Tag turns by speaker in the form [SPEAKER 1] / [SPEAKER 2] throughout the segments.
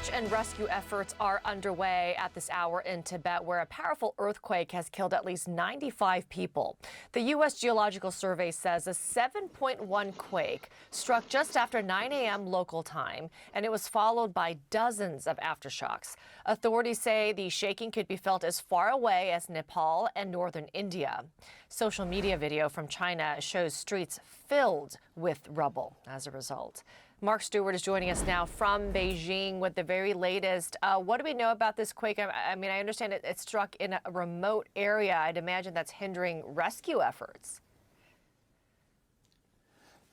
[SPEAKER 1] Search and rescue efforts are underway at this hour in Tibet, where a powerful earthquake has killed at least 95 people. The U.S. Geological Survey says a 7.1 quake struck just after 9 a.m. local time, and it was followed by dozens of aftershocks. Authorities say the shaking could be felt as far away as Nepal and northern India. Social media video from China shows streets filled with rubble as a result. Mark Stewart is joining us now from Beijing with the very latest. What do we know about this quake? I mean, I understand it struck in a remote area. I'd imagine that's hindering rescue efforts.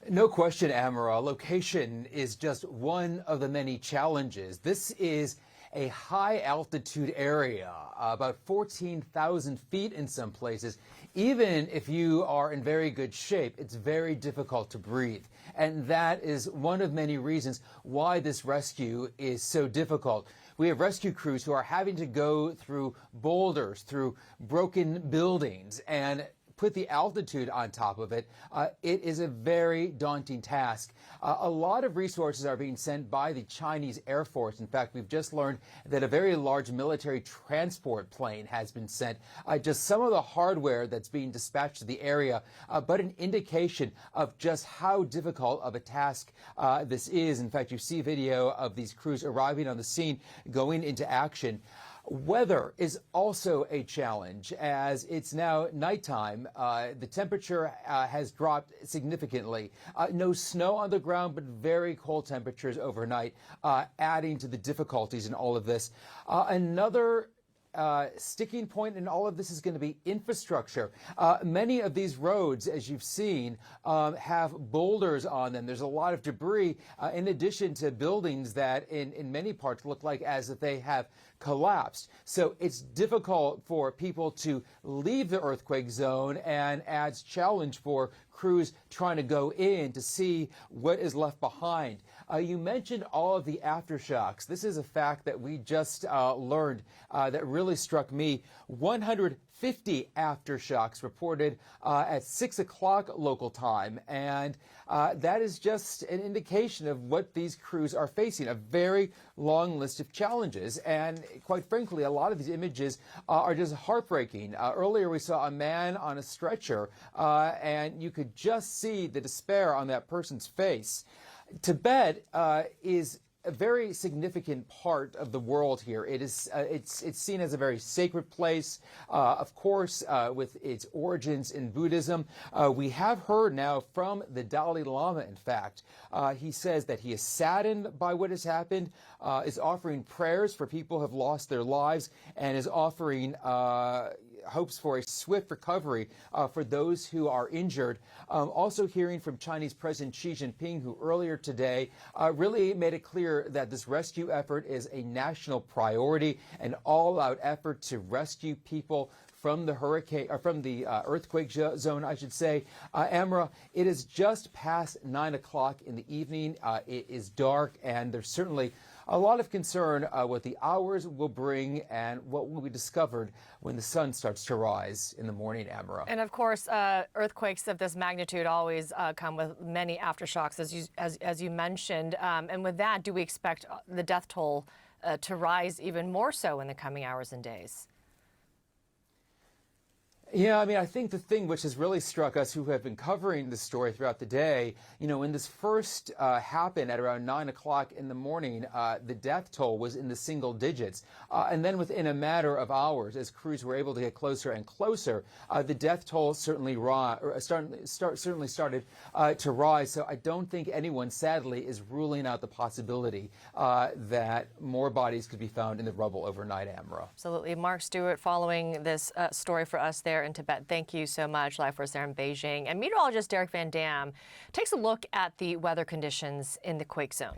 [SPEAKER 2] No question, Amara. Location is just one of the many challenges. This is a high altitude area, about 14,000 feet in some places. Even if you are in very good shape, it's very difficult to breathe. And that is one of many reasons why this rescue is so difficult. We have rescue crews who are having to go through boulders, through broken buildings, and put the altitude on top of it. It is a very daunting task. A lot of resources are being sent by the Chinese Air Force. In fact, we've just learned that a very large military transport plane has been sent. Just some of the hardware that's being dispatched to the area, but an indication of just how difficult of a task this is. In fact, you see video of these crews arriving on the scene, going into action. Weather is also a challenge as it's now nighttime. The temperature has dropped significantly. No snow on the ground, but very cold temperatures overnight, adding to the difficulties in all of this. Another sticking point in all of this is going to be infrastructure. Many of these roads, as you've seen, have boulders on them. There's a lot of debris, in addition to buildings that in many parts look like as if they have collapsed. So it's difficult for people to leave the earthquake zone and adds challenge for crews trying to go in to see what is left behind. You mentioned all of the aftershocks. This is a fact that we just learned that really struck me. 150 aftershocks reported at 6 o'clock local time. And that is just an indication of what these crews are facing, a very long list of challenges. And quite frankly, a lot of these images are just heartbreaking. Earlier, we saw a man on a stretcher, and you could just see the despair on that person's face. Tibet is a very significant part of the world here. It's seen as a very sacred place, of course, with its origins in Buddhism. We have heard now from the Dalai Lama, in fact. He says that he is saddened by what has happened, is offering prayers for people who have lost their lives, and is offering hopes for a swift recovery for those who are injured. Also hearing from Chinese President Xi Jinping, who earlier today really made it clear that this rescue effort is a national priority, an all-out effort to rescue people from the hurricane, or from the earthquake zone, I should say. Amra, it is just past 9 o'clock in the evening. It is dark, and there's certainly a lot of concern what the hours will bring and what will be discovered when the sun starts to rise in the morning, Amara.
[SPEAKER 1] And of course, earthquakes of this magnitude always come with many aftershocks, as you mentioned. And with that, do we expect the death toll to rise even more so in the coming hours and days?
[SPEAKER 2] Yeah, I mean, I think the thing which has really struck us who have been covering this story throughout the day, you know, when this first happened at around 9 o'clock in the morning, the death toll was in the single digits. And then within a matter of hours, as crews were able to get closer and closer, the death toll certainly certainly started to rise. So I don't think anyone, sadly, is ruling out the possibility that more bodies could be found in the rubble overnight, Amra.
[SPEAKER 1] Absolutely. Mark Stewart following this story for us there in Tibet. Thank you so much, live for us there in Beijing. And meteorologist Derek Van Dam takes a look at the weather conditions in the quake zone.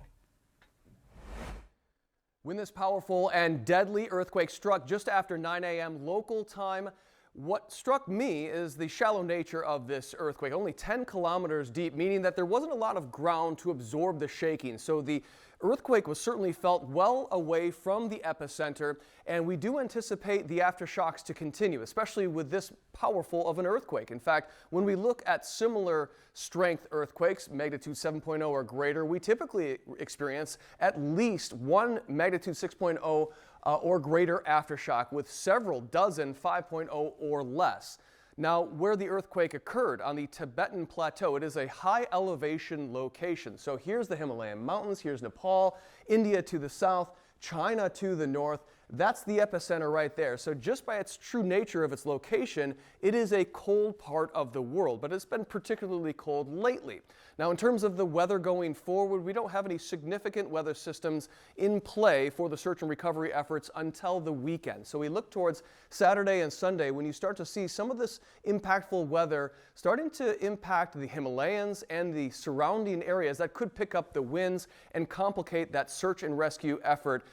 [SPEAKER 3] When this powerful and deadly earthquake struck just after 9 a.m. local time, what struck me is the shallow nature of this earthquake, only 10 kilometers deep, meaning that there wasn't a lot of ground to absorb the shaking. So the earthquake was certainly felt well away from the epicenter, and we do anticipate the aftershocks to continue, especially with this powerful of an earthquake. In fact, when we look at similar strength earthquakes, magnitude 7.0 or greater, we typically experience at least one magnitude 6.0 or greater aftershock, with several dozen 5.0 or less. Now, where the earthquake occurred on the Tibetan plateau, it is a high elevation location. So here's the Himalayan mountains, here's Nepal, India to the south, China to the north. That's the epicenter right there. So just by its true nature of its location, it is a cold part of the world, but it's been particularly cold lately. Now, in terms of the weather going forward, we don't have any significant weather systems in play for the search and recovery efforts until the weekend. So we look towards Saturday and Sunday when you start to see some of this impactful weather starting to impact the Himalayas and the surrounding areas that could pick up the winds and complicate that search and rescue effort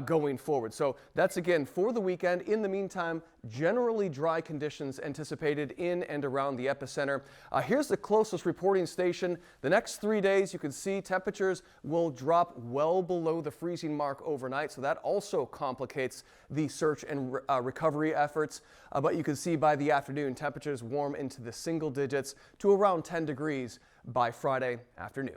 [SPEAKER 3] going forward. So that's again for the weekend. In the meantime, generally dry conditions anticipated in and around the epicenter. Here's the closest reporting station. The next 3 days, you can see temperatures will drop well below the freezing mark overnight, so that also complicates the search and recovery efforts. But you can see by the afternoon, temperatures warm into the single digits to around 10 degrees by Friday afternoon.